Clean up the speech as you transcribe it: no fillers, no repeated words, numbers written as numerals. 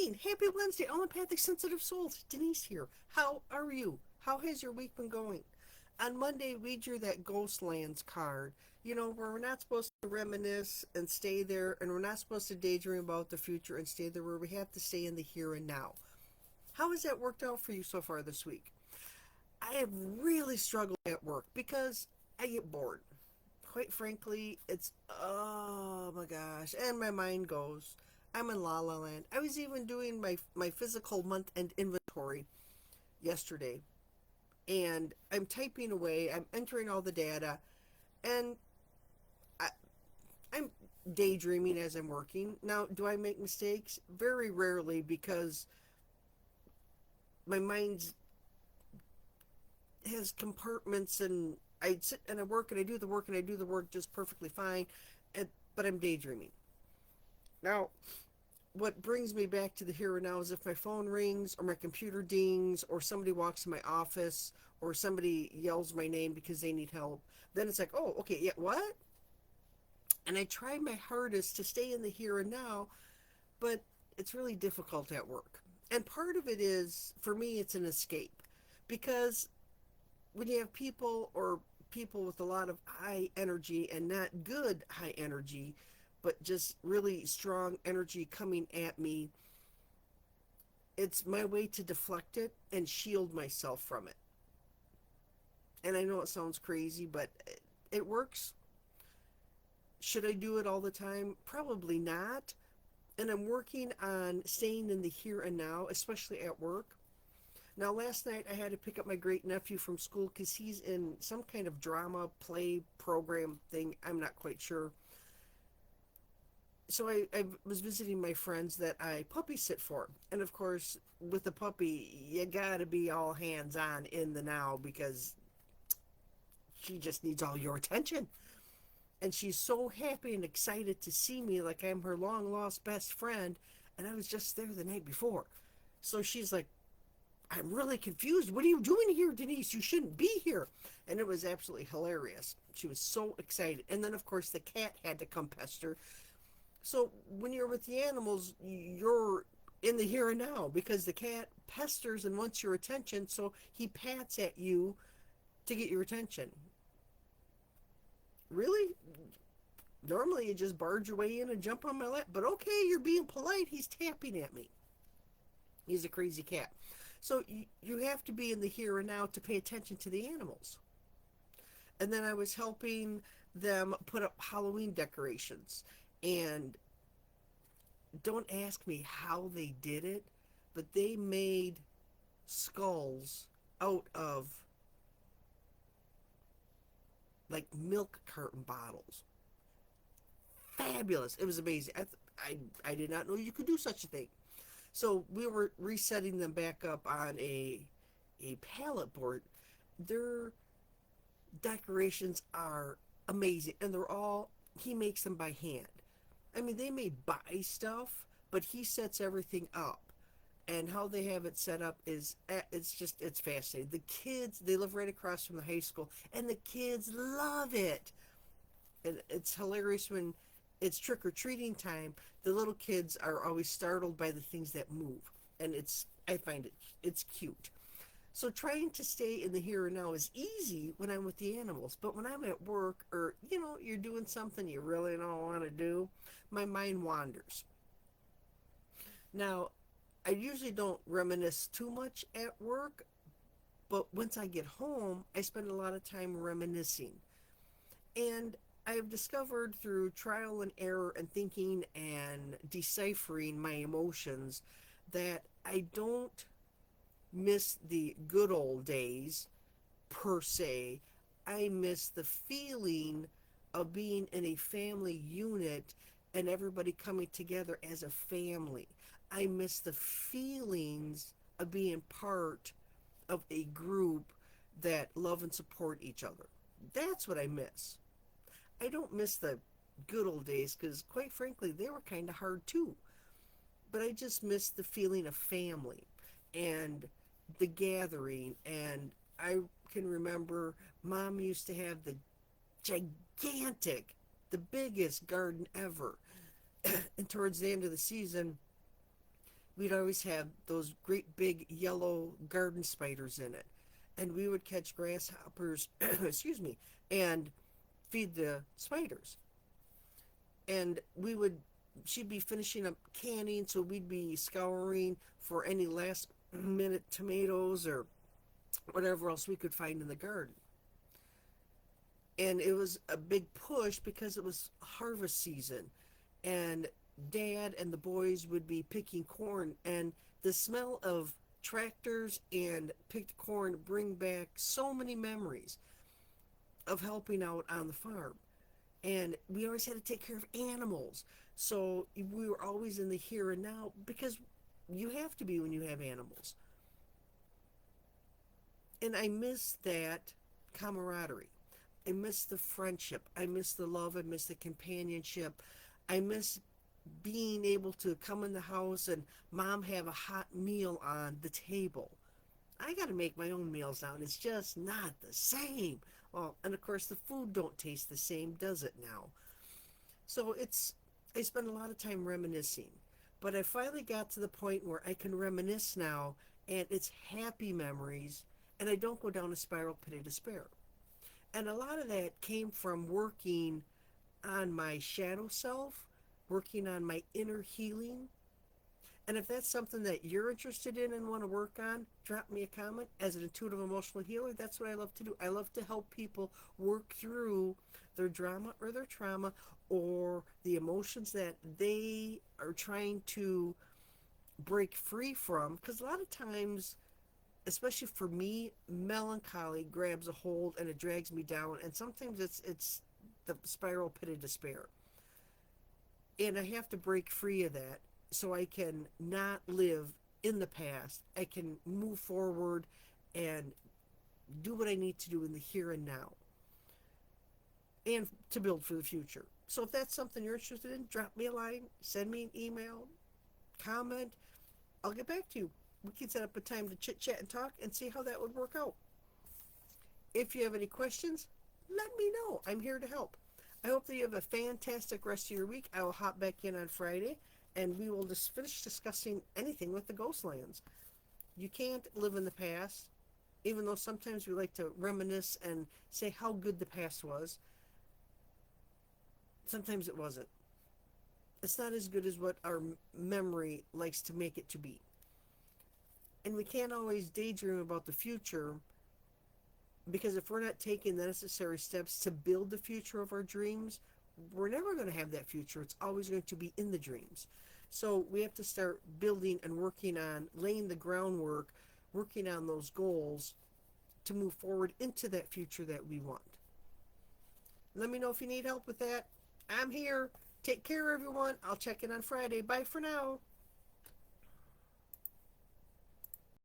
morning. Happy Wednesday, all empathic, sensitive souls. Denise here. How are you? How has your week been going? On Monday, we drew that Ghostlands card. Where we're not supposed to reminisce and stay there, and we're not supposed to daydream about the future and stay there, where we have to stay in the here and now. How has that worked out for you so far this week? I have really struggled at work because I get bored. Quite frankly, it's oh my gosh, and my mind goes. I'm in La La Land. I was even doing my physical month end inventory yesterday, and I'm typing away. I'm entering all the data, and I, I'm daydreaming as I'm working. Now, do I make mistakes? Very rarely, because my mind has compartments, and I sit and I work and I do the work and I do the work just perfectly fine, but I'm daydreaming. Now, what brings me back to the here and now is if my phone rings or my computer dings or somebody walks in my office or somebody yells my name because they need help, then it's like, oh, okay, yeah, what? And I try my hardest to stay in the here and now, but it's really difficult at work. And part of it is, for me, it's an escape, because when you have people with a lot of high energy and not good high energy, but just really strong energy coming at me, it's my way to deflect it and shield myself from it. And I know it sounds crazy, but it works. Should I do it all the time? Probably not. And I'm working on staying in the here and now, especially at work. Now, last night I had to pick up my great nephew from school because he's in some kind of drama play program thing. I'm not quite sure. So I was visiting my friends that I puppy sit for. And of course, with the puppy, you gotta be all hands on in the now, because she just needs all your attention. And she's so happy and excited to see me, like I'm her long lost best friend. And I was just there the night before. So she's like, I'm really confused. What are you doing here, Denise? You shouldn't be here. And it was absolutely hilarious. She was so excited. And then, of course, the cat had to come pester. So when you're with the animals, you're in the here and now, because the cat pesters and wants your attention. So he pats at you to get your attention. Really? Normally you just barge your way in and jump on my lap. But okay, you're being polite. He's tapping at me. He's a crazy cat. So you have to be in the here and now to pay attention to the animals. And then I was helping them put up Halloween decorations. And don't ask me how they did it, but they made skulls out of like milk carton bottles. Fabulous. It was amazing. I did not know you could do such a thing. So we were resetting them back up on a pallet board. Their decorations are amazing, and they're all, he makes them by hand. I mean, they may buy stuff, but he sets everything up. And how they have it set up is, it's fascinating. The kids, they live right across from the high school, and the kids love it. And it's hilarious when it's trick-or-treating time. The little kids are always startled by the things that move, and I find it's cute. So trying to stay in the here and now is easy when I'm with the animals, but when I'm at work, or you're doing something you really don't want to do, my mind wanders. Now, I usually don't reminisce too much at work, but once I get home, I spend a lot of time reminiscing. And I've discovered through trial and error and thinking and deciphering my emotions that I don't miss the good old days per se. I miss the feeling of being in a family unit and everybody coming together as a family. I miss the feelings of being part of a group that love and support each other. That's what I miss. I don't miss the good old days, because quite frankly, they were kind of hard too. But I just miss the feeling of family and the gathering. And I can remember Mom used to have the gigantic, the biggest garden ever. And towards the end of the season, we'd always have those great big yellow garden spiders in it. And we would catch grasshoppers, excuse me, and feed the spiders. And she'd be finishing up canning, so we'd be scouring for any last minute tomatoes or whatever else we could find in the garden. And it was a big push because it was harvest season, and dad and the boys would be picking corn, and the smell of tractors and picked corn bring back so many memories of helping out on the farm. And we always had to take care of animals, so we were always in the here and now because you have to be when you have animals. And I miss that camaraderie. I miss the friendship. I miss the love. I miss the companionship. I miss being able to come in the house and mom have a hot meal on the table. I got to make my own meals now, and it's just not the same. Well, and of course the food don't taste the same, does it now? So I spend a lot of time reminiscing, but I finally got to the point where I can reminisce now, and it's happy memories, and I don't go down a spiral pit of despair. And a lot of that came from working on my shadow self, working on my inner healing. And if that's something that you're interested in and want to work on, drop me a comment. As an intuitive emotional healer, that's what I love to do. I love to help people work through their drama or their trauma or the emotions that they are trying to break free from. Because a lot of times, especially for me, melancholy grabs a hold and it drags me down. And sometimes it's the spiral pit of despair. And I have to break free of that so I can not live in the past. I can move forward and do what I need to do in the here and now and to build for the future. So if that's something you're interested in, drop me a line, send me an email, comment. I'll get back to you. We can set up a time to chit chat and talk and see how that would work out. If you have any questions, let me know. I'm here to help. I hope that you have a fantastic rest of your week. I will hop back in on Friday and we will just finish discussing anything with the Ghostlands. You can't live in the past, even though sometimes we like to reminisce and say how good the past was. Sometimes it wasn't. It's not as good as what our memory likes to make it to be. And we can't always daydream about the future because if we're not taking the necessary steps to build the future of our dreams, we're never going to have that future. It's always going to be in the dreams. So we have to start building and working on laying the groundwork, working on those goals to move forward into that future that we want. Let me know if you need help with that. I'm here. Take care, everyone. I'll check in on Friday. Bye for now.